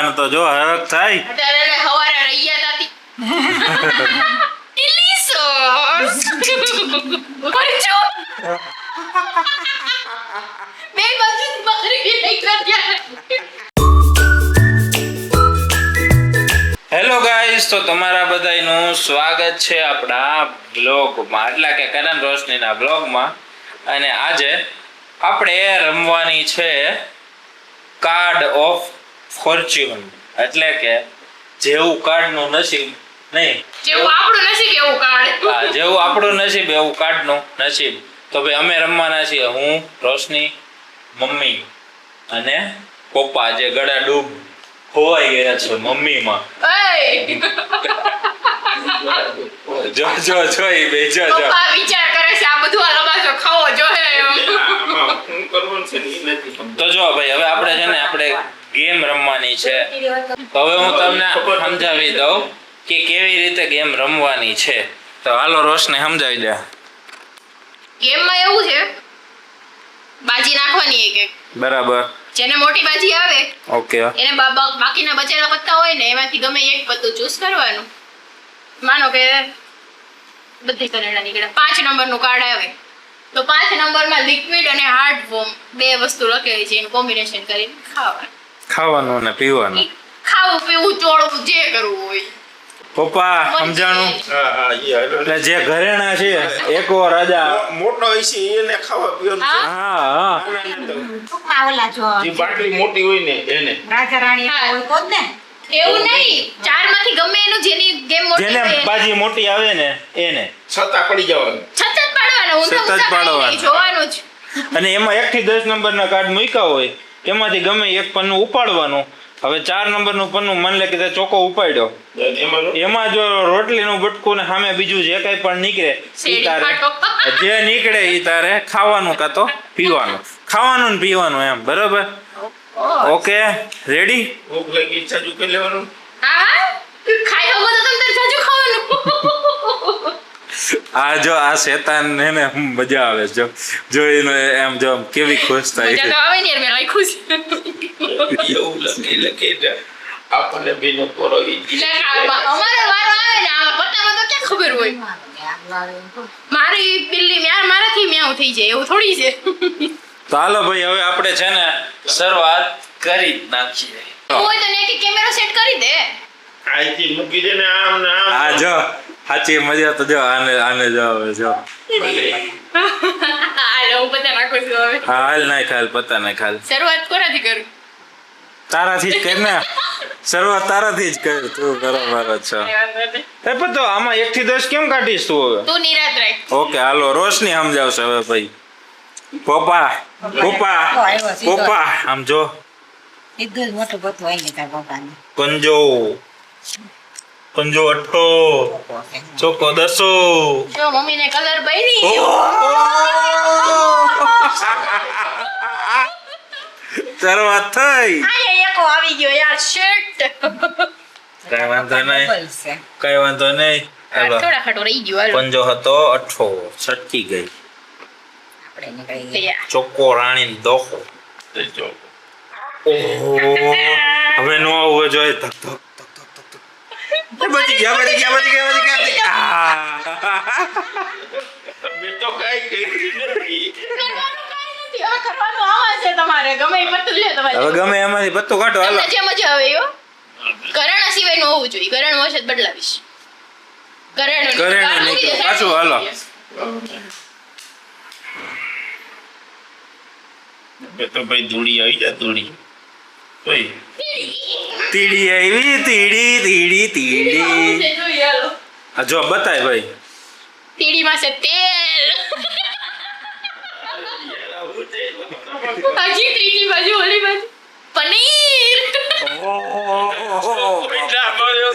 તો જો હરક થાય અત્યારે હવારે રૈયા તાતી ચીલી સોસ કરજો બે બાજુ બકરી નહીં કર્યા. હેલો ગાઈસ, તો તમારા બધાનું સ્વાગત છે આપણા બ્લોગમાં, એટલે કે કરણ રોશનીના બ્લોગમાં. અને આજે આપણે રમવાની છે કાર્ડ ઓફ ફોર્ચ્યુન, એટલે કે જેવું કાર્ડનું નસીબ નહીં, જેવું આપણું નસીબ એવું કાર્ડ. હા, જેવું આપણું નસીબ એવું કાર્ડનું નસીબ. તો ભાઈ અમે રમવાના છીએ, હું, રોશની, મમ્મી અને પપ્પા, જે ગળા ડૂબ ખોવાઈ ગયા છે મમ્મીમાં. જો જો જો એ બે જો જો પપ્પા વિચાર કરે છે આ બધું આ લગાજો ખાવો જોઈએ એમ. તો જો ભાઈ, હવે આપણે છે ને આપણે ગેમ રમવાની છે. તો હવે હું તમને સમજાવી દઉં કે કેવી રીતે ગેમ રમવાની છે. તો હાલો રોશને સમજાવી દે. ગેમમાં એવું છે, બાજી નાખવાની એક એક. બરાબર, જેને મોટી બાજી આવે ઓકે. એને બાકીના બચેલા પત્તા હોય ને એમાંથી ગમે એક પત્તું ચૂઝ કરવાનું. માનો કે બધી કનેડા નીકળ્યા, 5 નંબરનું કાર્ડ આવે તો 5 નંબરમાં લિક્વિડ અને હાર્ડ ફોર્મ બે વસ્તુ લખેલી છે, એનું કોમ્બિનેશન કરીને ખાવાનું અને પીવાનું. ખાવું પીવું ચોળવું જે કરવું હોય. પપ્પા સમજાણું? એટલે જે ઘરેણા છે એકો રાજા મોટો હોય છે એને ખાવા પીવાનું છે. હા હા જે બાટલી મોટી હોય ને એને રાજા રાણી હોય તો જ ને. એવું નહીં, 4 માંથી ગમે એનું જેની ગેમ મોટી જેને હોય એને. બાજી મોટી આવે ને એને છતાં પડી જવાનું. સતત પાડવાનું, ઊંધા સતત ઊંધા પાડવાનું. કાંઈ નહીં, જોવાનું જ. અને એમાં 1 થી 10 નંબરના કાર્ડ મૂક્યા હોય એમાંથી ગમે એક પન્નું ઉપાડવાનું. હવે 4 નંબરનું પન્નું માની લે કે તે ચોખ્ખો ઉપાડ્યો, એમાં જો રોટલીનું બટકું ને સામે બીજું જે કઈ પણ નીકળે ઈ તારે, જે નીકળે ઈ તારે ખાવાનું કાં તો પીવાનું. ખાવાનું ને પીવાનું એમ, બરોબર? Okay, ready? ભૂખ લાગી ચાજુ કરી લેવાનું. હા, ખાઈ હોવો તો તમે જાજુ ખાવાનું. આ જો આ શેતાન ને મજા આવે, જો જોઈને એમ જો કેવી ખુશ મજા થાય. તો આવે ને યાર, મેં રાખ્યું છે. એવું લખી આપણને બેનો પરોવી એટલે અમારો વારો આવે ને આમાં પત્તામાં તો ક્યાં ખબર હોય. મારી બિલ્લી મારાથી મ્યાઉ થઈ જાય એવું થોડી છે. તો હાલો ભાઈ, હવે આપણે છે ને શરૂઆત કરી નાખીએ. હોય તો ને કેમેરો સેટ કરી દે. આઈથી મૂકી દે ને આમ ને આમ. આ જો સાચી મજા તો જો આને જો હવે જો. હાલો હું પત્તા નાખું છું હવે. હા, હાલ નાખ, હાલ પત્તા નાખ, હાલ. શરૂઆત કોનાથી કરું? તારાથી જ કર ને, શરૂઆત તારાથી જ કર. તું કરો મારો છો. એ પણ તો આમાં 1 થી 10 કેમ કાઢીશ તું હવે? તું નિરાત રાખ. ઓકે, હાલો રોશની સમજાવશે હવે ભાઈ. પપ્પા પપ્પા પપ્પા આમ જો. સીધું જ મોટું બધું હોય ને તાર પપ્પાને. પંજો પંજો 8, ચોકો 10. જો મમ્મીને કલર બની. શરૂઆત થઈ. આ એકો આવી ગયો યાર, શિટ. કઈ વાંધો નહીં, બબલ છે. કઈ વાંધો નહીં. હાલો, થોડા ખાટો રહી ગયો હાલો. પંજો હતો 8, છટકી ગઈ. આપણે નીકળી યા. ચોકો રાણી દોખો. જો ઓહો, હવે નો આવવો જોઈએ. ધક ધક ધક ધક ધક ધક. બચી ગયા, બચી ગયા, બચી ગયા, બચી ગયા, બચી ગયા. મેં તો કાઈ કરી નથી. કરવાનું કાંઈ નથી. હવે કરવાનું આવા છે તમારે. ગમે એ પત્તું લે તમારે. હવે ગમે એમાંથી પત્તો કાઢો, હાલો. તમને જે મજા આવે યો. ઘરેણા સિવાયનું હોવું જોઈએ. ઘરેણું હશે તો બદલાવીશ. ઘરેણું નહીં. ઘરેણું બહાર નહીં મૂકી દે, તો પાછું હાલો. મેં તો ભાઈ ધૂળી આવી જા ધૂળી. ઓય તીડી આવી, તીડી તીડી તીડી. જોઈએ હાલો. આ જો બતાય ભાઈ. તીડીમાં છે તેલ. હજી ત્રીજી બાજુ ઓલી બાજુ પનીર. બેટા માર્યો.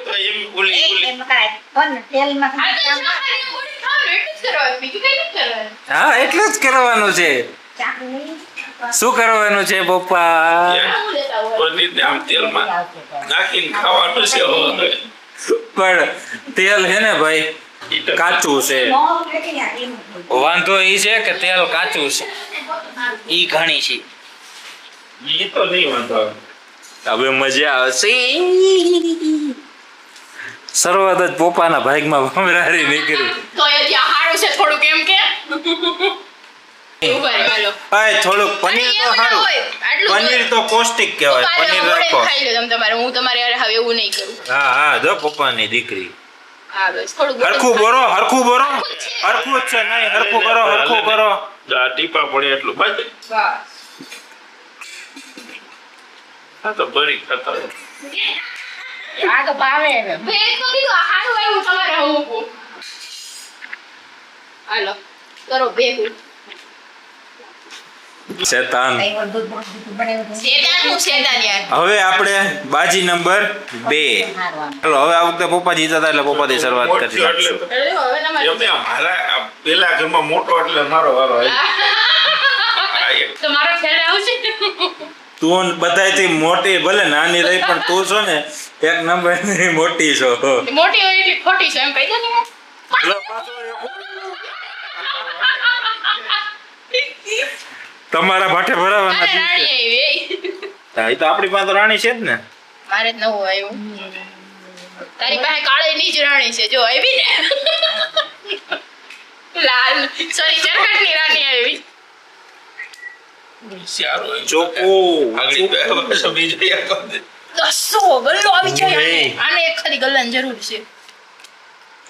તો એમ બોલી બોલી. એમ કરાય પણ તેલમાં આ તો શાકાહારી મૂડી ખાવાનું એટલું જ કરવાનું, બીજું કંઈ નથી કરવાનું. હા, એટલું જ કરવાનું છે. ચાકણી શું કરવાનું છે પપ્પા? હું લેતા હોય. પનીરને આમ તેલમાં નાખીને ખાવાનું છે હવે. પણ તેલ છે ને ભાઈ કાચું છે. વાંધો ઈ છે કે તેલ કાચું છે, ઈ ઘણી છે. ઈ તો નહીં વાંધો આવે. હવે મજા આવશે. શરૂઆત જ પોપાના ભાગમાં ભમરારી નીકળી. તો એ ત્યાં હારું છે થોડુંક એમ કે ઉભા રહો, હાલો. આય થોડુંક પનીર તો એવું ના સારું. હોય. આટલું પનીર તો પૌષ્ટિક કહેવાય. પપ્પાને પનીર મોઢે રાખો. ખાઈ લો તમે તમારે, હું તમારે યાર હવે એવું નહીં કરું. હા હા જો પપ્પાની દીકરી. હા બસ થોડુંક હરખું બોરો હરખું બોરો. હરખું જ છે નહીં હરખું કરો હરખું કરો. જો આ ટીપા પડે એટલું બસ. બસ. આ તો ભરી ખાતા હોય. આ તો ભાવે હવે. મેં એક તો કીધું આ હારું આવ્યું તમારે હું મૂકું. હાલો કરો ભેગું. શેતાન. કઈ વાર દૂધ બનાવ્યું હતું. શેતાન હું શેતાન યાર. હવે આપણે બાજી નંબર 2. હારું આમ. ચાલો હવે આ વખતે પપ્પા જીતા હતા એટલે પપ્પાથી શરૂઆત કરી મોટો એટલે નાખશું. તો. હવે તમારે એમને મારા આ પેલા ઘરમાં મોટો એટલે મારો વારો આવ્યો. આ એક તમારો છેડે આવશે. તું બધાયથી મોટી ભલે નાની રહી પણ તું છો ને એક નંબરની મોટી છો. મોટી હોય એટલી ખોટી છે એમ કહી દો ને. તમારા ભાઠે ભરાવાના મારે રાણી દિવસે. આવી. હા, એ તો આપણી પાસે તો રાણી છે જ ને. મારે જ નવું આવ્યું. તારી પાસે કાળી ની જ રાણી છે જો આવી ને. લાલ સોરી ચરકટની રાણી આવી. સારું આવ્યું. ચોકો. આગળ બે વર્ષ બીજું યાદ કરી દે. 100 ગલ્લો આવી જાય ઓય. આને એક ખાલી ગલ્લાની જરૂર છે.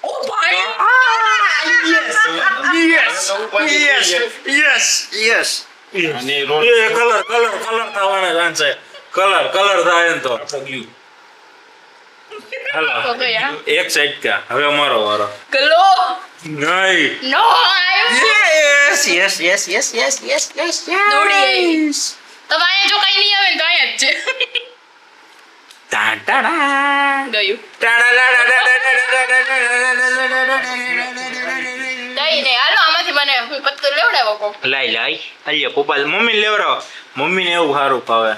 ઓ ભાઈ યસ. અને રોડ એ કલર થવાના ચાન્સ છે. કલર થાય ને તો. પગ્યું. હાલો તો ગયા એક સાઈડ કા હવે અમારો વારો. ગલ્લો નહીં. નો આવ્યો. યસ. દોડી આવી. તમે અહીંયા જો કઈ નહીં આવે ને તો અહીંયા જ છે. ગયું કઈ નહીં હાલો આમાંથી મને પત્તો લેવડાવો કોક. લાઈ અલ્યા પપ્પા મમ્મી લેવરાવ. મમ્મીને એવું સારું ભાવે.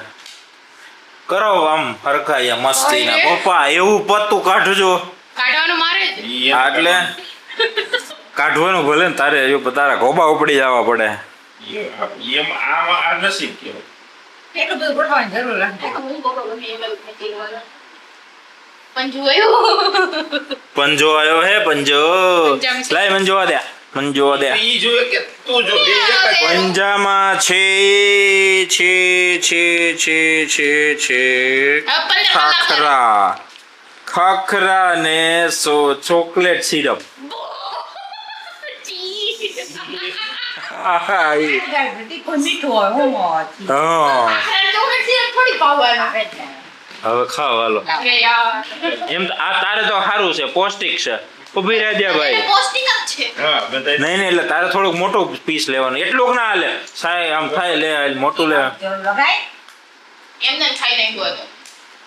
કરો આમ હરખાયા મસ્તીના ઓય. પપ્પા એવું પત્તું કાઢજો. કાઢવાનું મારે જ. એટલે કાઢવાનું ભલે ને તારે જો તારા ગોબા ઉપડી જવા પડે. એમ આ નસીબ કહેવાય. એટલું બધું ગોઠવવાની જરૂર નથી. હું બોલો ગમે એ બધું ખેતી લેવાનું. પણ જોયું પંજો આવ્યો હે પંજો. પંજામાં છે. લાય મને જોવા દે. ઈ જોયે કે તું જો બે એક જ પંજામાં છે હવે 15 કલાક ખાખરા ને ચોકલેટ સિરપ. હા તીખું મીઠું હોય હું હોય. થોડી પાવવાનું હવે ખાવ હાલો. કે યાર એમ તો આ તારે તો સારું છે પૌષ્ટિક છે. ઉભી રહી દે ભાઈ. પૌષ્ટિક જ છે. હા બધાય નહીં એટલે તારે થોડુંક મોટું પીસ લેવાનું. એટલું ના હાલે સાહેબ આમ થાય લે મોટું લે. જરૂર લગાય. એમને ખાઈ નાખ્યું હતું.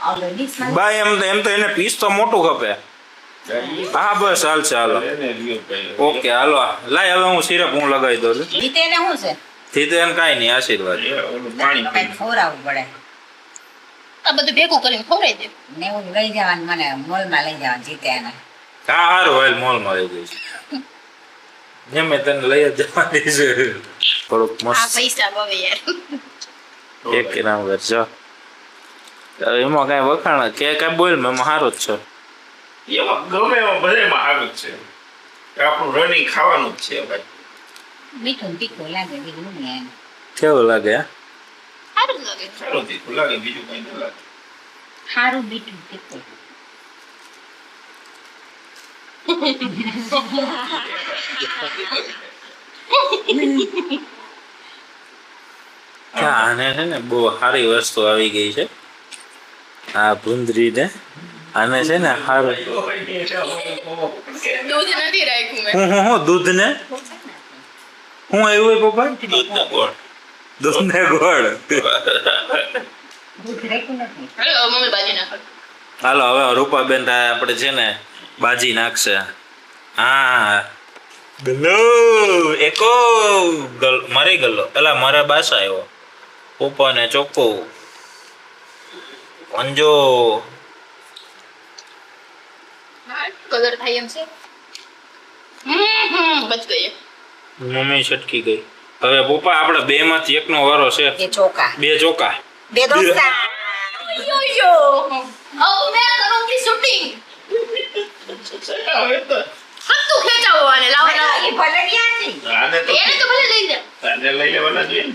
આવડે ડીશમાં ભાઈ એમ તો એને પીસ તો મોટું ખપે. હા બસ હાલશે હાલો. એને લ્યો ભાઈ. ઓકે હાલો લાય હવે હું સિરપ લગાવી દઉં છું. જીતે ને શું છે? થી તો એને કાંઈ નહીં આશીર્વાદ. એ ઓલું પાણી કઈ પી. ખવડાવવું પડે. આ બધું ભેગું કરીને ખવડાવી દે. ને હું લઈ જવાનું મને મોલમાં લઈ જવાનું જીતે એને. હા હારું હાલ મોલમાં લઈ જઈશ. એમ તને લઈ જ જવાની છે. થોડુંક આ મસ્ત પૈસા બવે યાર. એક નામ કરજો. એમાં કાંઈ વખાણ કે કાંઈ બોલ મેં સારું જ છે. એમાં ગમે એમાં બધાયમાં આગળ છે. આપણું રનિંગ ખાવાનું જ છે ભાઈ. મીઠું ને તીખું લાગે બીજું ને એમ. કેવું લાગે હે? સારું લાગે. સારું તીખું લાગે બીજું કઈ ન લાગે. સારું મીઠું તીખું. આને છે ને બહુ સારી વસ્તુ આવી ગઈ છે. આ ભૂંદરી ને આને છે ને સારું. દૂધ નથી રાખ્યું મેં. હું દૂધ ને હું આવ્યું હોય પપ્પા દૂધનો ગોળ. દૂધ ને ગોળ. દૂધ રેખું નથી. હાલો મમ્મી બાજી નાખો. હાલો હવે રૂપાબેન આપણે છે ને બાજી નાખશે. હા ગલ્લો એકો મારે ગલ્લો પેલા મારા બાસા આવ્યો. પપ્પા ને ચોખ્ખો પંજો. કલર થાય એમ છે. બચ ગઈ. મમ્મી છટકી ગઈ. હવે પપ્પા આપણે બે માંથી એકનો વારો છે. એ ચોખા. બે ચોકા બે દોસ્તા यो अब मैं करूंगी शूटिंग હવે તો હત્તુ ખેંચાવો આને લાવો લાવો એ ભલે ન્યા છે આને તો એને તો ભલે લઈ જા આને લઈ લેવાના જોઈએ ને.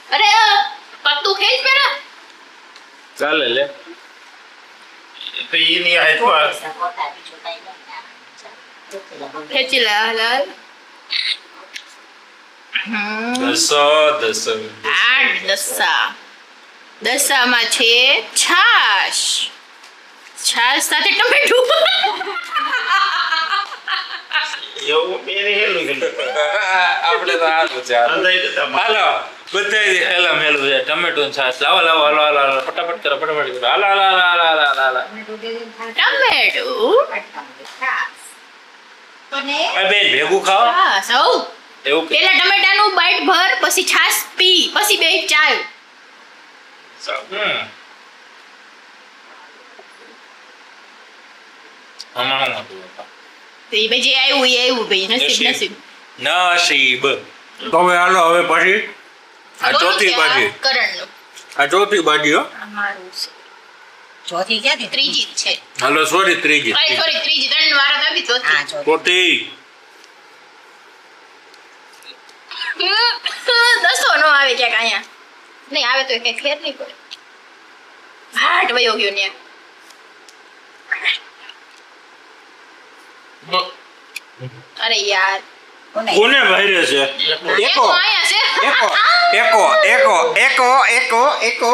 અરે પત્તું ખેંચ પેલા ચાલે લે તો એની હાથ પર પોતા બીજું કઈ નહીં ખેંચી લે હલાલ દસો દસો આઠ દસામાં છે છાશ છાશ સાથે ટમેટું એવું બેને હેલું હેલું આપણે તો હાલું છે હાલો. અંધાઈ જતા હાલો બધાય હેલા મેલું છે ટમેટો ને છાશ લાવો લાવો હાલો હાલો હાલો ફટાફટ કરો ફટાફટ કરો હાલો હાલો હાલો હાલો હાલો હાલો ટમેટું આ બેન ભેગું ખાઓ હા સૌ એવું કે પેલા ટમેટાનું બાઈટ ભર પછી છાશ પી પછી બે ચાલ હમ આમાં શું હતું બાપા? તો એ ભાઈ જે આવ્યું એ આવ્યું ભાઈ નસીબ નસીબ નસીબ તો હવે હાલો હવે પછી આ ચોથી બાજી કરણનું આ ચોથી બાજી હો અમારું છે ચોથી ક્યાંથી ત્રીજી જ છે હાલો સોરી ત્રીજી સોરી ત્રીજી ત્રણ વાર આવી ચોથી હા ચોથી ચોથી દસો નો આવે ક્યાંક અહીંયા નહીં આવે તો કઈ ફેર નહીં પડે હાટ વયો ગયો ને અરે યાર કોને કોને ભાઈરે છે એકો અહીંયા છે એકો એકો એકો એકો એકો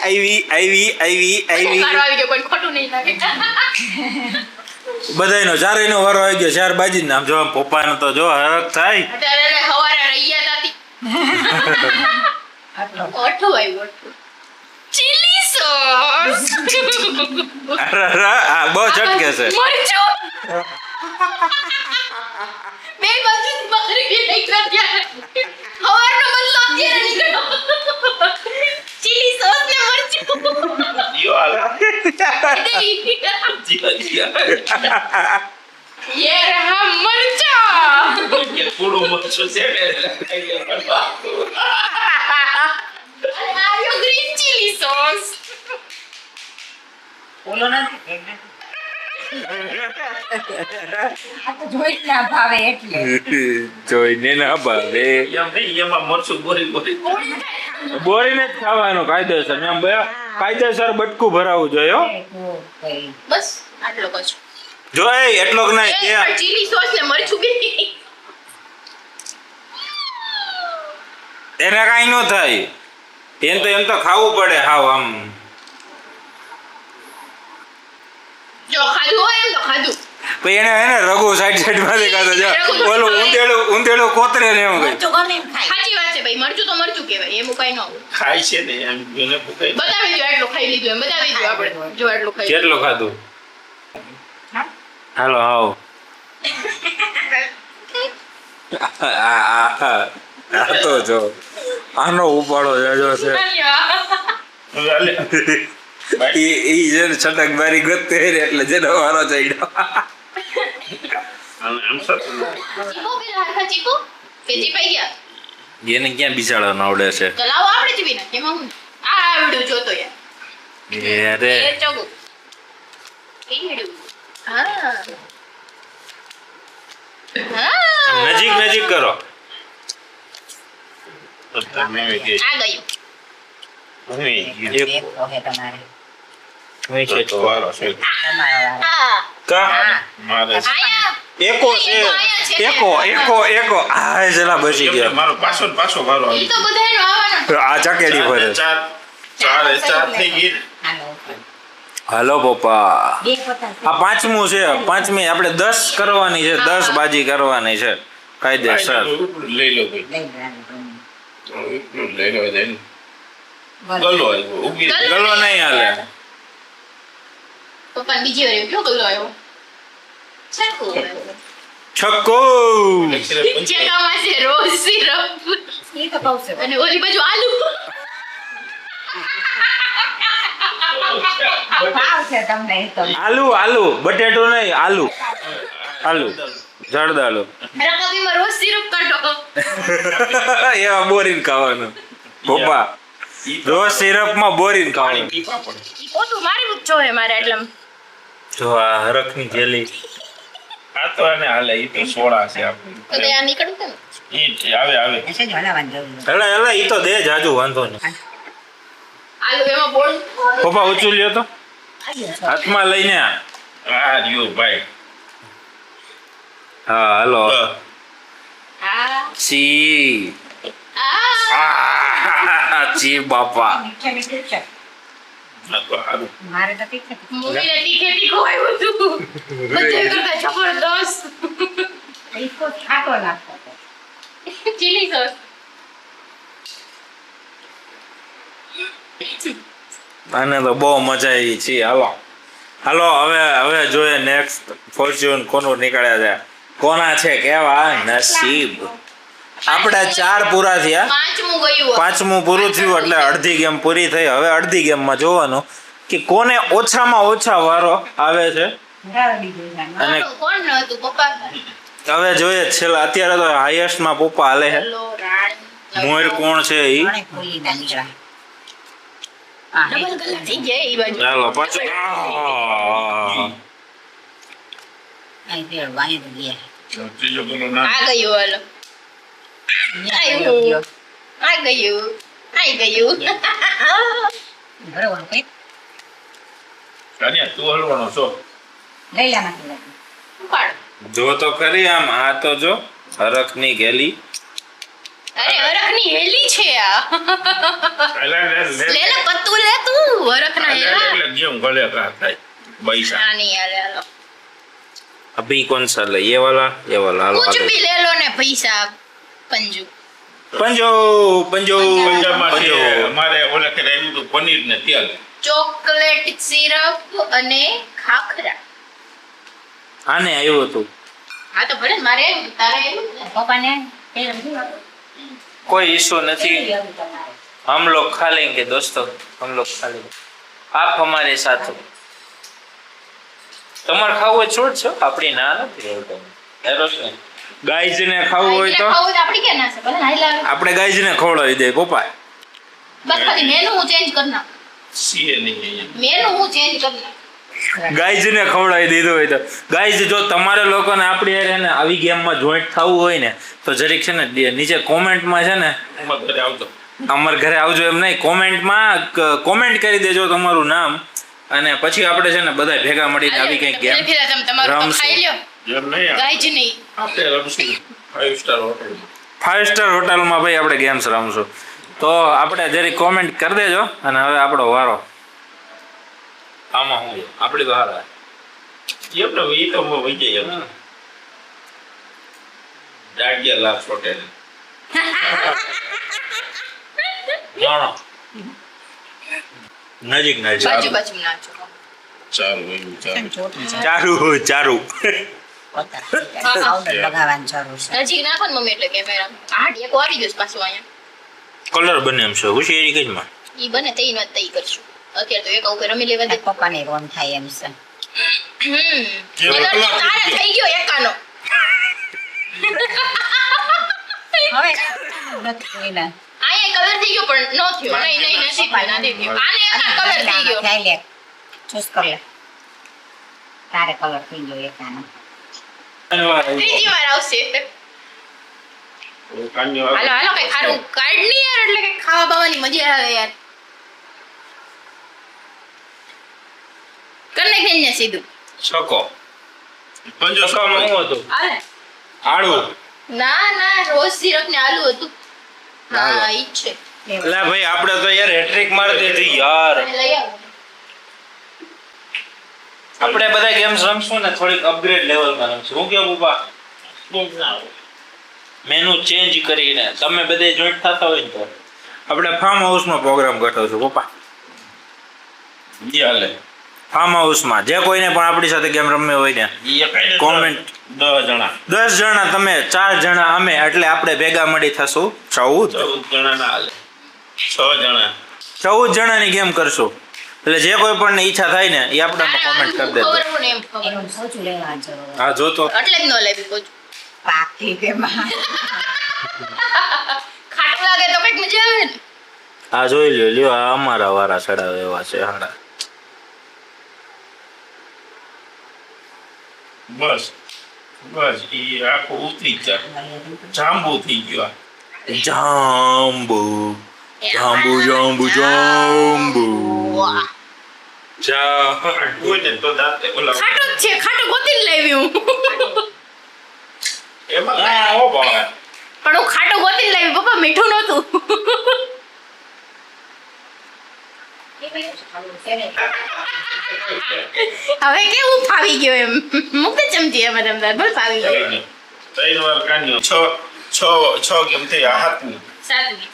આવી આવી આવી આવી મારો આવી ગયો કોઈ ખોટું નહીં લાગે બધાયનો ચારેયનો વારો આવી ગયો ચાર બાજી નામ જો પપ્પાનો તો જો હરખ થાય અત્યારે હવારે રૈયા હતી આટલો ઓઠું આવ્યું ઓઠું ચીલી સોસ આ બહુ ચટકે છે મરચું બે બાજુ બકરી કે નહીં કર્યા હવારનો બદલો અત્યારે નીકળ્યો ચીલી સોસ ને મરચું યો હાલ ये रहा मरचा કે પૂરું મરચું છે ને आयो ग्रीन चिली सॉस ઓલો નથી આ તો જોઈ જ ના ભાવે એટલે જોઈને ના ભાવે એમ નહીં એમાં મરચું ગોરી ગોરી બોરીને જ ખાવાનું કાયદેસર એમ કાયદેસર બટકું ભરાવું જોઈએ હો बस આટલો કશું જો એ એટલો જ નહીં એ પણ ચીલી સોસ ને મરચું બી એને કાંઈ ન થાય એમ તો ખાવું પડે હાવ આમ જો ખાધું હોય એમ તો ખાધું પછી એને રઘુ સાઈડ માંથી ખાતો જો ઓલું ઊંધેડું કોતરે ને એમ કઈ મરચું ગમે એમ ખાય સાચી વાત છે ભાઈ મરચું તો મરચું કહેવાય એમ કઈ ન હોય ખાય છે ને એમ એને ભૂકાઈ બતાવી દો આટલું ખાઈ લીધું એમ બતાવી દો આપણે જો આટલું ખાઈ કેટલું ખાધું હા? હાલો હાવ આ તો જો આનો ઉપાડો જાજો છે હાલે ઈ છે ને છટક બારી ગતે રે એટલે જેનો વારો ચડ્યો આમ સત ચીપો પેલા હરખા ચીપો કે ચીપાઈ ગયા એને ક્યાં બિચારાનો આવડે છે તો લાવો આપણે ચીપી નાખીએ એમાં હું આ આવડ્યું જોતો યાર એ રે એ ચોગું ઈડું હા હા નજીક કરો તમે કે આ ગયું હું એક તો હે તમારે તો વારો છે તમારો વારો. હા કા મારે આયા એકો છે એકો આ જલા બચી એમને ગયા મારો પાછો ને પાછો વારો ઈ આવી તો બધાયનો આવવાનો આ ચકેડી ભરે ચાર થઈ ગઈ ને. હાલો હાલો પપ્પા બે પોતા આ પાંચમું છે પાંચમી આપણે 10 કરવાની છે 10 બાજી કરવાની છે કાયદેસર લઈ લો ભાઈ લઈ લેવાનું. લઈ લો જઈને બોલો. ગલો આવ્યો ઉગી ગલો નહીં હાલે પપ્પા બીજી વાર કયો ગલ્લો આવ્યો ચાકુ છક્કો ચેકામાં છે રોજ સિરપ એ તો કહું છું. અને ઓલી બાજુ આલુ ભાવ છે તમને એ તો આલુ બટેટો નહીં આલુ જરદાલુ રકાબીમાં રોજ સિરપ કાઢો એવા બોરીને ખાવાનું પપ્પા રોજ સિરપમાં બોરીને પાણી ખાવાનું. પીવા પડે. ઈ પોતું મારી જોઈએ મારે એટલે જો આ હરખની જેલી. આ તો આને હાલે ઈ તો સોડા છે તો તે આ નીકળું કેમ ઈ આવે હશે જ હલાવવાની જરૂર નથી. એટલે એટલે ઈ તો દે જાજુ વાંધો નહીં. આલુ એમાં બોલ પપ્પા ઊંચું લ્યો તો આવ્યો છો. હાથમાં લઈને આ. આ રહ્યો ભાઈ હા હાલો. હા ચી આ ચી બાપા. મીઠે મીઠું છે. આ તો હારું. મારે તો તીખે મૂવીને તીખે તીખું આવ્યું હતું બધે કરતા જબરદસ્ત તીખો છાંટો નાખતો હતો. ચીલી સોસ આને તો બહુ મજા આવી છે. હાલો હાલો હવે જોઈએ નેક્સ્ટ ફોર્ચ્યુન કોનું નીકળ્યા છે, કોના છે કેવા નસીબ. આપણે 4 પૂરા થયા, પાંચમું ગયું 5મું પૂરું થયું એટલે અડધી ગેમ પૂરી થઈ. હવે અડધી ગેમમાં જોવાનું કે કોને ઓછામાં ઓછા વારો આવે છે. ધરાવી દીધું એમાં. અને કોણ ન હતું પપ્પા હવે જોઈએ છેલ્લા અત્યારે તો હાઈએસ્ટમાં પપ્પા હાલે છે. હેલો રાણી મોર કોણ છે ઈ ઘણે ખોલી ના નીકળ્યા. હા, ડબલ કલર થઈ જાય ઈ બાજુ ચાલો પાછું. અહીં પેલું વાંહે તો ગયા. ત્રીજો પેલો ના આ ગયું હાલો અહીંયા આવ્યું. ગયો. આ ગયું બરોબર કઈ કાન્યા તું હલવાનો છો લઈ લે માંથી લઈ. ઉપાડ જો તો ખરી આમ આ તો જો હરખની ગેલી. અરે હરખની હેલી છે આ લે લે લે પત્તું લે તું હરખના હેલા એટલે જેમ ગળે કા થાય પૈસા આ નહીં હાલે હાલો अभी कौन सा ले ये वाला हालो कुछ आगे. भी ले लो ने पैसा पंजू पंजो पंजो પંજાબમાં છે पंजो અમારે ઓલા કે આવ્યું હતું પનીર ને તેલ ચોકલેટ સિરપ અને ખાખરા આને આવ્યું હતું. હા તો ભલે મારે આવ્યું, તારે આવ્યું ને? પપ્પાને પેલું શું હતું? कोई इशू नहीं, પેલું હતું તમારે. हम लोग खा लेंगे दोस्तों, हम लोग खा लेंगे, आप हमारे साथ हो. તમારે ખાવું હોય છોડ છો, આપણી ના નથી એવું તમે એરોસ ને ગાઈઝ ને ખાવું હોય તો ખાવું હોય તો આપણી ક્યાં ના છે ભલે હાલ આવે આપણે ગાઈઝ ને ખવડાવી દે પપ્પા. બસ ખાલી મેનુ હું ચેન્જ કરી નાખ સીએ નહીં અહીંયા મેનુ હું ચેન્જ કરી નાખ ગાઈઝ ને ખવડાવી દીધું હોય તો ગાઈઝ જો તમારે લોકોને આપણી હારે ને આવી ગેમમાં જોઈન્ટ થવું હોય ને તો જરીક છે ને નીચે કોમેન્ટમાં છે ને અમારા ઘરે આવતો અમારા ઘરે આવજો એમ નહીં, કોમેન્ટમાં કોમેન્ટ કરી દેજો તમારું નામ અને પછી આપણે છે ને બધા ભેગા મળીને આવી કંઈક ગેમ પેલા તમે તમારું તો રમશું. ખાઈ લ્યો એમ નહીં ગાય જ નહીં આપણે રમશું 5 સ્ટાર હોટલ 5 સ્ટાર હોટલમાં ભાઈ આપણે ગેમ્સ રમશું. તો આપણે જરીક કોમેન્ટ કરી દેજો અને હવે આપણો વારો. આમાં હું આપણી તો હારા એમને એ તો વહી જાય એમ દાડિયા લાસ્ટ હોટેલ નજીક નજીક બાજુ બાજુ નાચો ચારું એવું ચારું ચોટલી છે. ચારું ચારું પોતા પાવડર લગાવવાની જરૂર છે. નજીક નાખો ને મમ્મી એટલે કેમેરા હાડ એક આવી ગયું છે પાછું અહીંયા કલર બને એમ છે હોશિયારી કઈ માં ઈ બને તઈ ન તઈ કરશું અત્યારે તો એક ઉપર રમી લેવા દે પપ્પાને રોન થાય એમ છે. કલર તો તારે થઈ ગયો એકાનો હવે નથી કોઈને. આયા કલર થઈ ગયો પણ નો થયો નહીં નહીં નથી થયો નથી થયો આને એકા કલર થઈ ગયો ખાઈ લે. ચૂસ કર લે. તારે કલર થઈ ગયો એકાનો. ત્રીજી વાર આવશે કાન્યો હાલો હાલો કઈ ખારું કાર્ડ નહીં યાર એટલે કઈ ખાવા બાવાની મજા આવે યાર કરને કેને સીધું છકો પંજો છકોમાં હું હતું હાલે આળું. ના ના રોજ સિરપ ને આલુ હતું હા હાલો. ઈ જ છે એટલે ભાઈ આપણે તો યાર હેટ્રિક મારી દીધી યાર. અને લઈ આવો આપણે બધા ગેમ્સ રમશું ને થોડીક અપગ્રેડ લેવલમાં રમશું. હું કેવું પપ્પા મેનુ ચેન્જ કરીને તમે બધે જોઈન્ટ થતા હોય ને તો આપણે ફાર્મ હાઉસમાં પ્રોગ્રામ ગોઠવશું પપ્પા. ઈ હાલે ફાર્મ હાઉસમાં જે કોઈને પણ આપણી સાથે ગેમ રમવી હોય ને ઈ કઈ Comment. 10 જણા 10 જણા તમે 4 જણા અમે એટલે આપણે ભેગા મળી થશું 14 જણા ના હાલે 6 જણા 14 જણાની ગેમ કરશું. એટલે જે કોઈ પણ ઈચ્છા થાય ને એ આપણે કોમેન્ટ કરી દેજો. ખબર ને એમ ખબર એનું સોચું લેવા જરૂર. હા જોતો એટલે જ ન લેવી પોચું પાકી કે માં. ખાટું લાગે તો કઈક મજા આવે ને આ જોઈ લ્યો લ્યો આ અમારા વારા ચડાવે એવા છે હાડા બસ બસ ઈ આખું ઉતરી જાય જાંબુ થઈ ગયો જાંબુ જાંબુ જાંબુ જાંબુ વાહ. હોય ને તો દાંતે ઓલા ખાટો જ છે, ખાટો ગોતીને લાવી હું. એમાં કાંઈ હો ભાવે. પણ હું ખાટો ગોતીને લાવી પપ્પા, મીઠું નહોતું. હવે કેવું ફાવી ગયો એમ મૂકે ચમચી એમાં તમતાર ભલ ફાવી ગયો. 3 વાર કાઢ્યો છ કેમ થઈ આ હાથની સાતમી.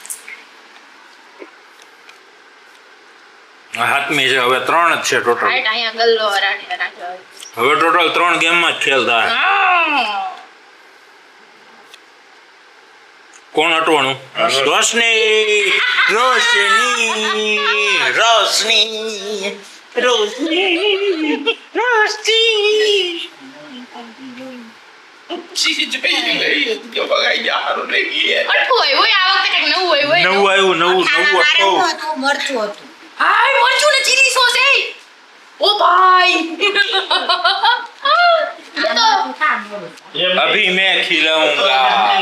હાથમી છે હવે 3 જ છે ટોટલ હાઈટ અહીંયા ગલ્લો રાખો. હવે ટોટલ 3 ગેમમાં જ ખેલતા કોણ હટવાનું રોશની રોશની રોશની રોશની રોશની ચીજ જોઈ લઈ કે બગાઈ જા હારું લઈ ગયા અટકું હોય આ વખતે કંઈક નવું હોય નવું આવ્યું નવું મારે નવું હતું મરચું હતું હાય મરચું ને ચીલી સોસ એ ઓ ભાઈ તો अभी मैं खिलाऊंगा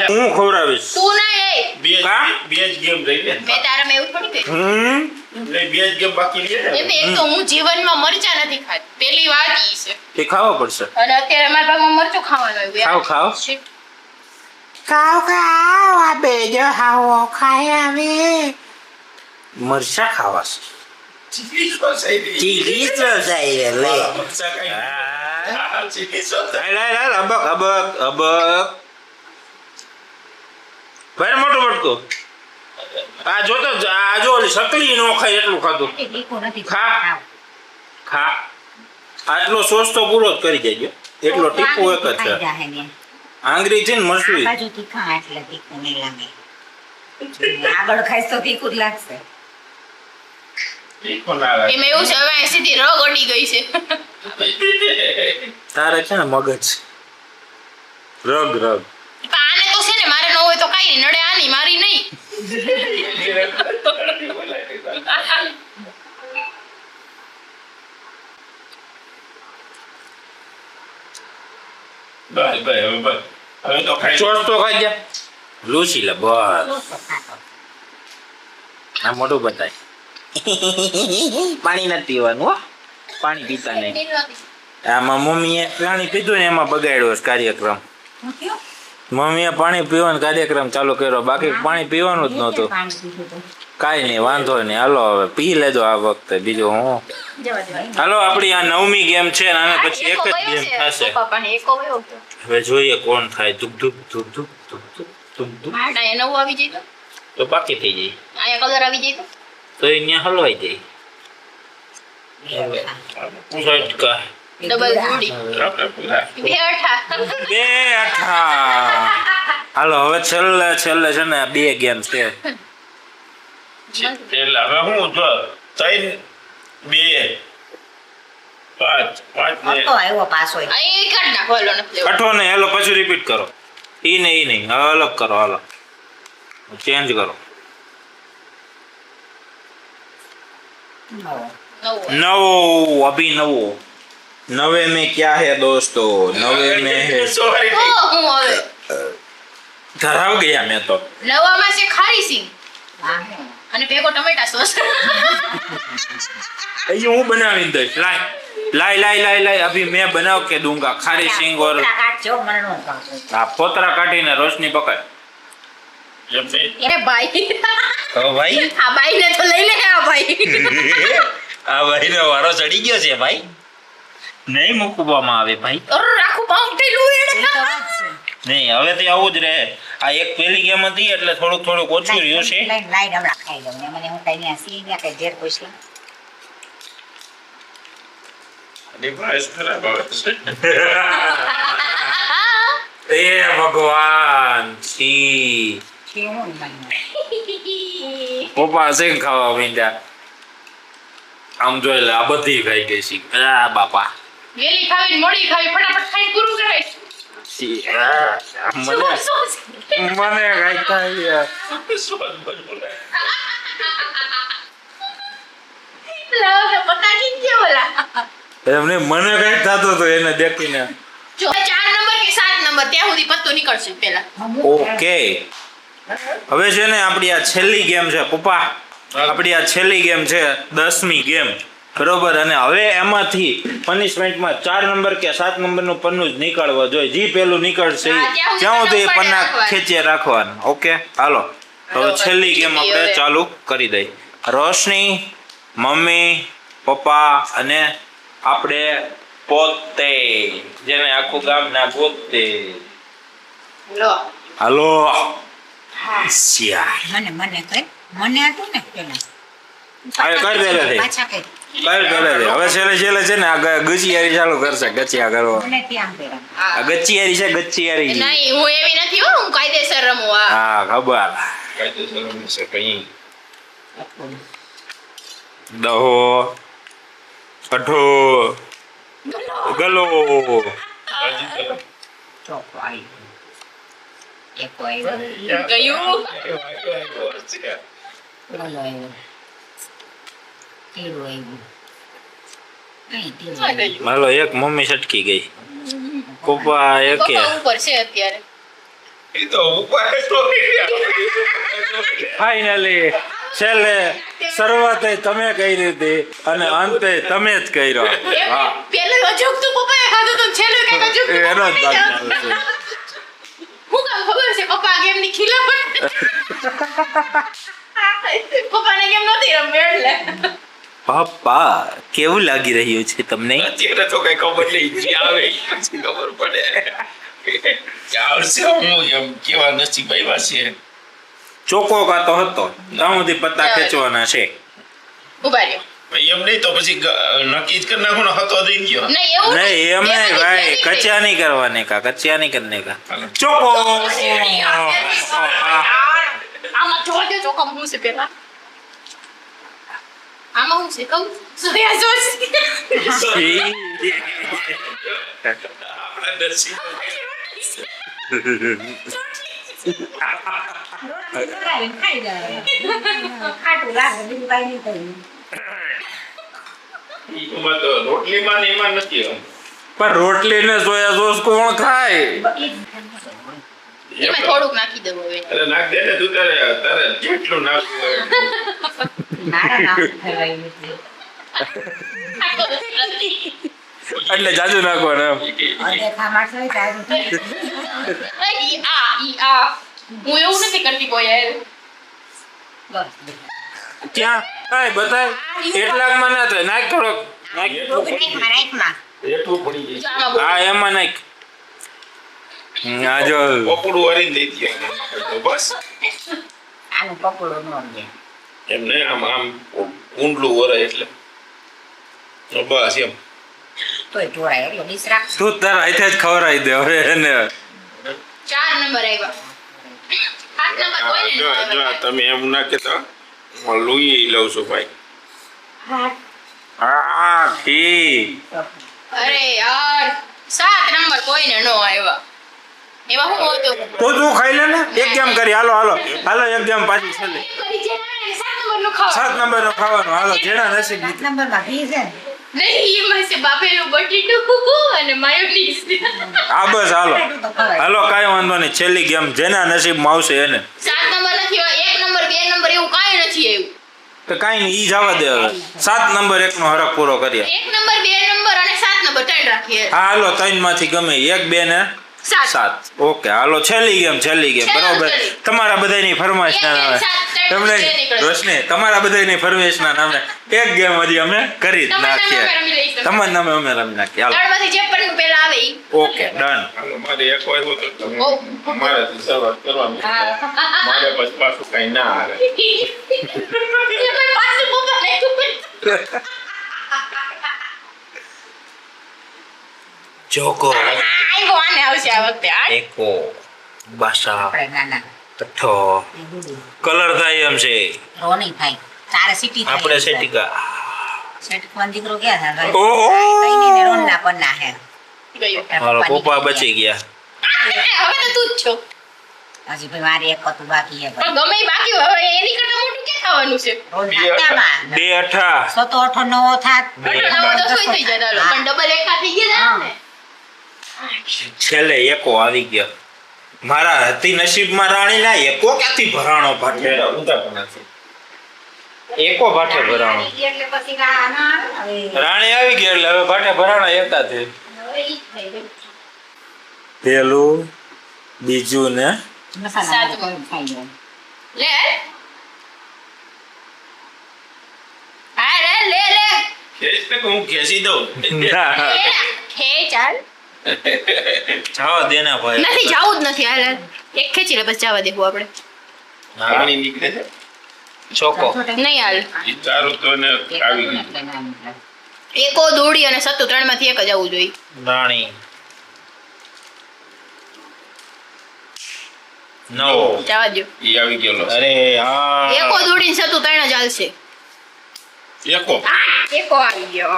હું ખવડાવીશ તું ના એ બે જ ગેમ રહી લે મેં તારા મેં એવું થોડી કર્યું. એટલે બે જ ગેમ બાકી રહી ને એમ એક તો હું જીવનમાં મરચા નથી ખાતી, પહેલી વાત ઈ છે. એ ખાવા પડશે અને અત્યારે મારા ભાગમાં મરચું ખાવાનું આવ્યું યાર. ખાવ. Shit. ખાવ આ બેજો હાવો ખાય આવે મરચા ખાવાશે ચીલી સોસ આવી રહી. ચીલી સોસ આવી લે મરચાં ખાઈ. ચીલી સોસ લાય અબક ભાઈ મોટું બટકું આ જોતો આ જો ઓલી સકલી નો ખાય એટલું ખાધું તીખું નથી ખા. ખા આટલો સોસ તો પૂરો જ કરી દેજો એટલો ટીપો એક જ છે આંગળી છે ને મરસું બાજુ તીખા એટલે તીખું નહીં લાગે આગળ ખાઈશ તો તીખું જ લાગશે તીખું ના લાગે. એમાં એવું છે હવે અહીં સીધી રગ અડી ગઈ છે. તારે છે ને મગજ રગ પણ આને તો છે ને મારે ન હોય તો કાંઈ નહીં, નડે આની મારી નહીં. બસ બસ હવે તો ખાઈ ચોસ તો ખાઈ જા લૂસી લે બસ આ મોટું બતાય પાણી નથી પીવાનું હો પાણી પીતા નહીં આમાં મમ્મીએ પાણી પીધું ને એમાં બગાડ્યો છે કાર્યક્રમ હું કયો મમ્મીએ પાણી પીવાનો કાર્યક્રમ ચાલુ કર્યો બાકી પાણી પીવાનું જ નહોતું પાણી પીધું તો કાંઈ નહીં વાંધો નહીં હાલો હવે પી લેજો આ વખતે બીજું હું જવા દે. હાલો આપણી આ 9મી ગેમ છે ને આને પછી એક એકો જ કયો ગેમ છે? થશે પપ્પા પાસે એકો કયો છે? હવે જોઈએ કોણ થાય ધુક ધુક ધુક ધુક ધુક ધુક ધુક ધુક હાટ અહીંયા નવું આવી જાય તો બાકી થઈ જાય અહીંયા કલર આવી જાય તો અહીંયા હલવાઈ જાય ઝટકા ડબલ જોડી બે અઠા. બે અઠા હાલો હવે છેલ્લે છે ને 2 ગેમ છે એટલે હવે હું જો 3 2 5 ને હતો આવ્યો પાછો અહીં કાઢ નાખો હાલો નથી લેવું. અઠો નહીં હાલો પછી રિપીટ કરો ઈ નહીં હવે અલગ કરો હાલો ચેન્જ કરો નવું. नवो अभी नवो नवे में क्या है दोस्तों नवे में है સોરી ઓ હું હવે धराव गया मैं तो નવામાં છે ખારી સિંગ અને ભેગો ટમેટા સોસ. ये हूँ बनावी दे लाय अभी मैं बनाव के दूंगा खारी सिंग और કાઢજો મને નો ભાવતો आ पोतरा काटी ने रोशनी पकड़ એમ નહીં. એ ભાઈ ओ भाई આ બાઈને તો લઈ લે આ ભાઈ. आ भाई नो वारो चढ़ी गयो छे भाई नहीं मुकવામાં આવે ભાઈ અરે રાખું બાઉન્ડેલું એને. નહીં હવે તો આવું જ રહે આ એક પહેલી ગેમ હતી એટલે થોડુંક ઓછું રહ્યું છે લાઈન હમણાં ખાઈ લઉં ને મને હું કઈ ત્યાં સી ને કઈ ઝેર પૂછલા આની price ખરાબ આવે છે. એ ભગવાન છી કેવું મને પપ્પા સિંગ ખાવા માંડ્યા આમ જોઈ લે આ બધી ખાઈ ગઈ છે આ બાપા વેલી ખાવી મોડી ખાવી ફટાફટ ખાઈ પૂરું કરાય. છી મને સોસ. મને કઈ ખાઈ સ્વાદ બદલો. લાવો તો પતા કી છે ઓલા. એમને મને કઈ થતું હતું એને દેખીને. જો 4 નંબર કે 7 નંબર ત્યાં સુધી પત્તો નીકળશે પહેલા. ઓકે હવે છે ને આપણી આ છેલ્લી ગેમ છે પપ્પા, આપણી આ છેલ્લી ગેમ છે 10મી ગેમ, બરોબર. અને હવે એમાંથી પનિશમેન્ટમાં 4 નંબર કે 7 નંબરનું પન્નું જ નીકળવા જોઈએ. જે પેલું નીકળશે હા, ત્યાં ત્યાં સુધી સુધી પન્ના રાખવાના. ખેંચે રાખવાના. ઓકે હાલો હવે હાલો, છેલ્લી ગેમ હવે. આપણે ચાલુ કરી દઈ. રોશની, મમ્મી, પપ્પા અને આપણે પોતે, જેને આખું ગામ ના પોતે. લો હાલો હા શ્યા મને કઈ મને હતું ને પેલા હવે કર પહેલેથી. પાછા કઈ કર પહેલેથી. હવે છેલ્લે છે ને આ ગચિયારી ચાલુ કરશે. ગચિયા કરવા મને ત્યાં કર્યા આ ગચિયારી છે, ગચિયારી. નહીં હું એવી નથી હો, હું કાયદેસર રમું. આ હા ખબર. કાયદેસર રમશે કઈ. દહો અઠો ગલો. ચોકો આવી એક આવ્યો ગયું. ઓલો આવ્યો તીડું આવ્યું નહીં તીડું આ આવ્યું. ગયું. હાલો એક મમ્મી છટકી ગઈ, પપ્પા એક પપ્પા ઉપર છે અત્યારે. એ તો ઉપાય તો ફાઇનલી છેલ્લે શરૂઆતે તમે કરી હતી અને અંતે તમે જ કર્યો. હા પેલું અજુગતું પપ્પાએ ખાધું તો છેલ્લું કઈક અજુગતું એનો જ પપ્પાએ ભાગ ખાધું. છે. હું કામ ખબર છે પપ્પા ગેમ ની ખીલા પપ્પાને ગેમ નથી રમવી એટલે. પપ્પા કેવું લાગી રહ્યું છે તમને? અત્યારે તો કઈ ખબર નહીં, જે આવે ઈ પછી ખબર પડે કે આવશે હું એમ કેવા નસીબ આવ્યા છે. ચોકો કાતો હતો ત્યાં સુધી પત્તા ખેંચવાના છે. ઉભા રહ્યો. એમ નહીં તો પછી નક્કી જ કરી નાખો ને હતો દઈ ગયો. નહીં એવું નહીં એમ નહીં ભાઈ, કચ્યા નહીં કરવાને કા, કચ્યા નહીં કરને કા. ચોકો. આમાં જોજો ચોકમ હું છે પેલા. આમાં હું છે કહું સોયા સોસ. આપણા નસીબ ખાઈ જાય ખાટું લાગે બીજું કઈ નહીં કર્યું એમાં તો રોટલીમાં ને એમાં નથી આમ. પણ રોટલી ને સોયા સોસ કોણ ખાય? એમાં થોડુંક નાખી દઉં હવે. અરે નાખ દે ને તું તારે જેટલું નાખવું હોય. મારા નામ ફેરવાયું નથી. એટલે જાજુ નાખવાનું એમ. અડધા માણસો હોય તારું આ હું એવું નથી કરતી કોઈ યાર. બસ ક્યાં? કાંઈ બતાય. એટલાકમાં ના થાય, નાખ થોડોક. નાખ. નાખમાં નાખમાં એટલું પડી જાય. આમાં બહુ- હા એમાં નાખ. આ જો પોપડું વાળીને દઈ દે. તો બસ આનું પકોડો ન દે એમ નહીં, આમ આમ ઊંડલું વરાય એટલે તો બસ એમ. તોય ઢોળાય એટલો ડીશ રાખ તું તારા હાથે જ ખવડાવી દે હવે એને. 4 નંબર આવ્યા. 8 નંબર કોઈને ન જો આવ્યા. તમે એમ ના કહેતા, હું લુઈ લઉં છું ભાઈ. હા ઠીક. અરે યાર 7 નંબર કોઈને ન આવ્યા. એમાં હું હતું તો તું ખાઈ લે ને. એક ગેમ કરી. હાલો હાલો હાલો એક ગેમ પાછી છેલ્લી. કરી જે આવે 7 નંબરનું ખાવા. 7 નંબરનું ખાવાનું. હાલો જેના નસીબ. 7 નંબરમાં ઘી છે ને નહીં એમાં છે બાફેલું બટેટું અને માયોનીઝ. આ બસ હાલો એટલું તો ખવાય હાલો કાંઈ વાંધો નહીં. છેલ્લી ગેમ જેના નસીબમાં આવશે એને. 7 નંબર નથી આવ્યા. 1 નંબર 2 નંબર એવું કાંઈ નથી આવ્યું. તો કાંઈ નહીં, ઈ જવા દે હવે. 7 નંબર એકનો હરખ પૂરો કરીએ. 1 નંબર 2 નંબર અને 7 નંબર ત્રણ રાખીએ. હા હાલો 3 માંથી ગમે 1 2 ને 7. ઓકે હાલો છેલ્લી ગેમ બરોબર. છેલ્લી. તમારા બધાની ફરમાઈશના એક, નામે સાત, ત્રણ, તમને બે નીકળે. રોશની તમારા બધાની ફરમાઈશના નામે એક ગેમ હજી અમે કરી જ તમારા નામે નાખીએ. અમે રમી લઈશું. તમારા નામે અમે રમી નાખીએ. હાલો ત્રણમાંથી જે પણ પહેલા આવે ઈ. Okay done. હાલો મારે એક આવ્યો તો તમે ઓ. મારાથી શરૂઆત કરવાની. મારે પછી પાછું કઈ ના આવે. એમાં પાછું પપ્પા નાખ્યું. ચોકો આયવો આને આવશે આ વખતે. એકો બાસા આપણે નાના કઠ્ઠો એ દૂધું કલર થાય એમ છે. રો નહીં થાય તારે સિટી થાય આપણે સેટિકા. સેટિકમાં દીકરો ક્યાં થાય ઓહો. કઈ નહીં ને રોનના પન્ના હે ગયું. હાલો પપ્પા બચી ગયા. હવે તો તું જ છો. હજી ભાઈ મારે એક હતું બાકી છે પણ ગમે ઈ બાકી હોય, હવે એની કરતા મોટું ક્યાં થવાનું છે? રોજ બે નાસ્તામાં. 2 અઠા 7 8 9 થાત. અઢો નવો તો સોય થઈ જાય ચાલો. પણ ડબલ એક થઈ ગયા ને. છેલ્લે એકો આવી ગયો. મારા હતી નસીબમાં રાણી ના એકો ક્યાંથી ભરાણો ભાઠે ઊંધા પણ નથી. એકો ભાઠે ભરાણો એટલે પછી ના હવે રાણી આવી ગઈ એટલે હવે ભાઠે ભરાણો એકા છે. હવે ઈ જ થઈ ગયું. પેલું બીજું ને મસાલા સાચું. ખાઈ જાય. લે હા લે ખેંચ ને કે હું ખેંચી દઉં. ના હે ચાલ જાવા દેના ભાઈ નથી જાવું જ નથી હાલ એક ખેંચી લે બસ જવા દેવું આપણે પાણી નીકળે છે. ચોકો નહીં હાલ ઈ ચારું તો ને આવી ગયું. એટલે ના નીકળે. એકો દોડી અને સત્તુ 3 માંથી એક જ આવવું જોઈએ રાણી નવ જવા દો ઈ આવી ગયેલો છે. અરે હા એકો દોડીને સત્તુ 3 જ હાલશે એકો. એકો આવી ગયો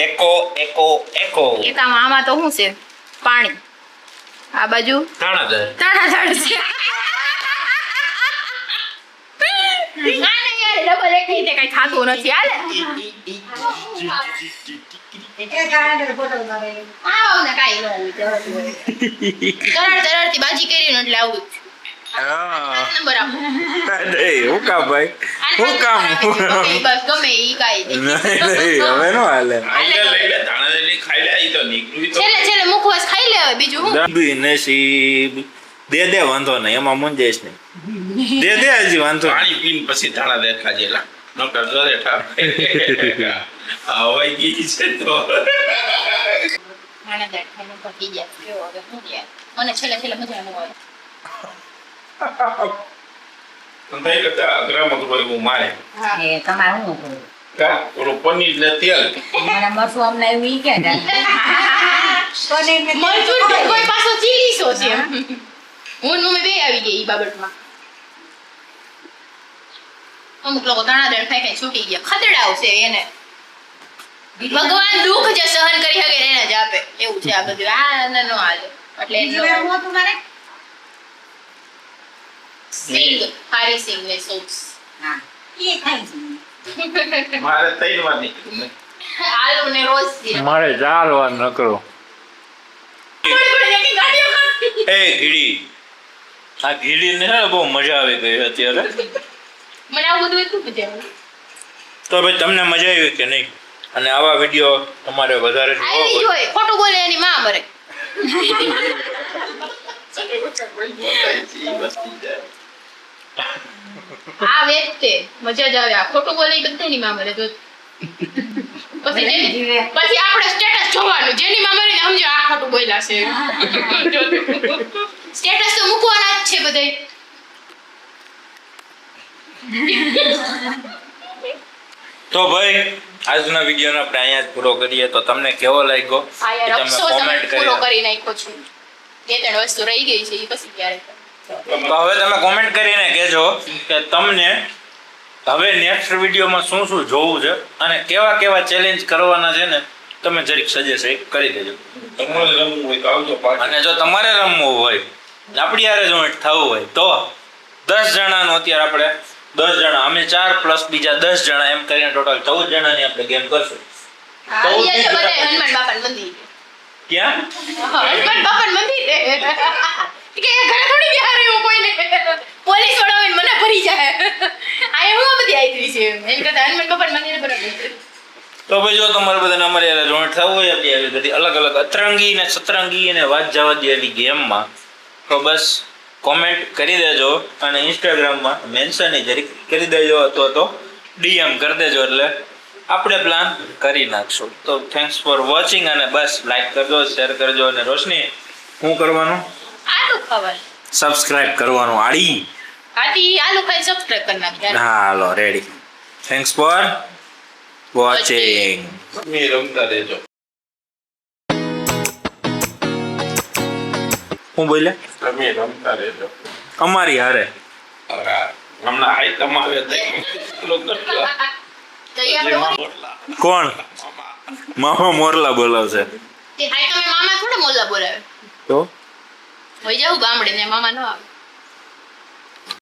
એકો એકો એકો એકામાં આમાં તો શું છે પાણી આ બાજુ તાણાદર તાણાધાર છે ના ના યાર ડબલ એક રીતે કઈ થાતું નથી હાલે એટલે કારણે ફોટો ઉતારે. આવ ને કાઈ ન હોય તરડતી બાજી કરીને એટલે આવું જ. હા નંબર આપો નહીં હું કામ ભાઈ હું કામ બસ ગમે ઈ કાઈ દે નહીં હવે નો હાલે આઈને લઈ લે ધાણા લઈ ખાઈ લે ઈ તો નીકળ્યું તો. છેલ્લે મુખવાસ ખાઈ લે હવે બીજું હું દબી નસીબ દે વાંધો નહીં એમાં મૂંઝાઈશ નહીં દે હજી વાંધો નહીં. પાણી પીને પછી ધાણા દેખા જેલા નકર જોરે ઠા હવાઈ ગઈ છે તો નાના દાડ ખાઈને પતી જાય કેવો હવે હું યાર મને છેલ્લે મજા ન આવે તંદાઈ કરતા અઘરામાં તો એવું મારે હા એ તમારે શું કરું? કા ઓલું પનીર ને તેલ મને મરચું અમને એવું ઈ કે ને. પનીર ને તેલ મરચું તો કોઈ પાછો ચીલી સોસ એમ હું ને મમ્મી બે આવી ગઈ ઈ બાબતમાં અમુક લોકો દાણા દાડ ખાઈ છૂટી ગયા ખતડાવશે એને ભગવાન દુઃખ જે સહન કરી શકે ને એને જ આપે એવું છે આ બધું આ ન હાલે એટલે બીજું એવું હતું મારે? સિંગ હારી સિંગ ને સોસ હા. એ ખાઈ છે. મારે 3 વાર નીકળ્યું ને. આલુ ને રોજ સિરપ મારે 4 વાર નકરો થોડી થોડી એકી ગાડીઓ ખાતી એ ઘીડી આ ઘીડી ને બહુ મજા આવી ગઈ અત્યારે મને આવું બધું એટલું મજા આવે તો ભાઈ તમને મજા આવી કે નહીં અને આવા વિડીયો તમારે વધારે જોવા આવી હોય હોય ખોટું બોલે એની માં મરે આ વ્યક્તિ મજા જ આવે આ ખોટું બોલે ઈ બધાની માં મરે જો પછી આપણે સ્ટેટસ જોવાનું જેની માં મરે ને સમજો આ ખોટું બોલ્યા છે સ્ટેટસ તો મૂકવાના જ છે બધાય તો ભાઈ આજના વિડીયોને આપણે અહીંયા જ પૂરો કરીએ તો તમને કેવો લાગ્યો આ એ યાર તમે અફસોસ અમે કોમેન્ટ પૂરો કરી કરી નાખ્યો છું બે ત્રણ વસ્તુ રહી ગઈ છે એ પછી ક્યારે તો હવે તમે કોમેન્ટ કરીને કહેજો કે તમને હવે નેક્સ્ટ વિડીયોમાં શું શું જોવું છે અને કેવા કેવા ચેલેન્જ કરવાના છે ને તમે જરીક સજેસ્ટ કરી દેજો તમારે રમવું હોય તો આવજો પાછું. અને જો તમારે રમવું હોય આપણી હારે જોઈન્ટ થવું હોય તો 10 જણાનો અત્યારે આપણે 10 જણા અમે 4 પ્લસ બીજા 10 જણા એમ કરીને ટોટલ 14 જણાની આપણે ગેમ કરશું હા અહીંયા છે બધા હનુમાન બાપાનું મંદિર ક્યાં હનુમાન બાપાનું મંદિર કે ઘરે થોડી બિહાર એવું કોઈને પોલીસ વાળા હોય ને મને ભરી જાય આયા હું બધી આવી છે એમ કરતા હનુમાન બાપાનું મંદિર બરાબર છે તો ભાઈ જો તમારે બધાને અમારે હારે જોઈન્ટ થવું હોય આપણી આવી બધી અલગ અલગ અતરંગી ને સતરંગી અને વાત જવા જેવી ગેમમાં તો બસ કોમેન્ટ કરી દેજો અને ઇન્સ્ટાગ્રામમાં મેન્શન જરીક કરી દેજો અથવા તો ડીએમ કરી દેજો એટલે આપણે પ્લાન કરી નાખશું તો થેન્ક્સ ફોર વોચિંગ અને બસ લાઈક કરજો શેર કરજો અને રોશની શું કરવાનું આલુ ખબર સબસ્ક્રાઇબ કરવાનું આડી આથી આલુ ખાઈ સબસ્ક્રાઇબ કરી નાખ હા હાલો રેડી થેન્ક્સ ફોર વોચિંગ તમે રમતા રહેજો. હું બોલ્યા તમે રમતા રહેજો. અમારી હારે હવે હમણાં હાઈ તમારે તૈયાર તો હોય. કોણ મામા મોરલા બોલાવશે તે હાય તમે મામા થોડા મોલા બોલાવે તો વહી જાઉં ગામડે ને મામા ન આવે